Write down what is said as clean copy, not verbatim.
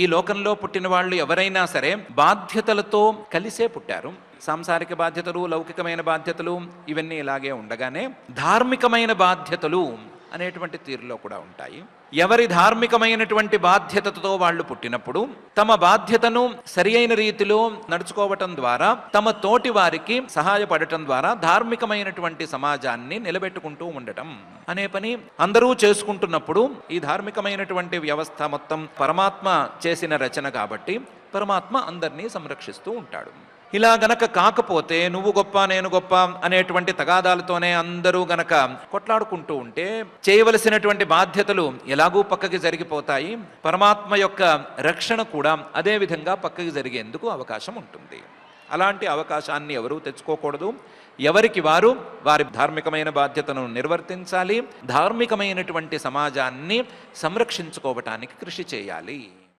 ఈ లోకంలో పుట్టిన వాళ్ళు ఎవరైనా సరే బాధ్యతలతో కలిసే పుట్టారు. సాంసారిక బాధ్యతలు, లౌకికమైన బాధ్యతలు ఇవన్నీ ఇలాగే ఉండగానే ధార్మికమైన బాధ్యతలు అనేటువంటి తీరులో కూడా ఉంటాయి. ఎవరి ధార్మికమైనటువంటి బాధ్యతతో వాళ్ళు పుట్టినప్పుడు తమ బాధ్యతను సరి అయిన రీతిలో నడుచుకోవటం ద్వారా, తమ తోటి వారికి సహాయపడటం ద్వారా ధార్మికమైనటువంటి సమాజాన్ని నిలబెట్టుకుంటూ ఉండటం అనే పని అందరూ చేసుకుంటున్నప్పుడు ఈ ధార్మికమైనటువంటి వ్యవస్థ మొత్తం పరమాత్మ చేసిన రచన కాబట్టి పరమాత్మ అందరినీ సంరక్షిస్తూ ఉంటాడు. ఇలా గనక కాకపోతే నువ్వు గొప్ప నేను గొప్ప అనేటువంటి తగాదాలతోనే అందరూ గనక కొట్లాడుకుంటూ ఉంటే చేయవలసినటువంటి బాధ్యతలు ఎలాగూ పక్కకి జరిగిపోతాయి. పరమాత్మ యొక్క రక్షణ కూడా అదే విధంగా పక్కకి జరిగేందుకు అవకాశం ఉంటుంది. అలాంటి అవకాశాన్ని ఎవరూ తెచ్చుకోకూడదు. ఎవరికి వారు వారి ధార్మికమైన బాధ్యతను నిర్వర్తించాలి. ధార్మికమైనటువంటి సమాజాన్ని సంరక్షించుకోవటానికి కృషి చేయాలి.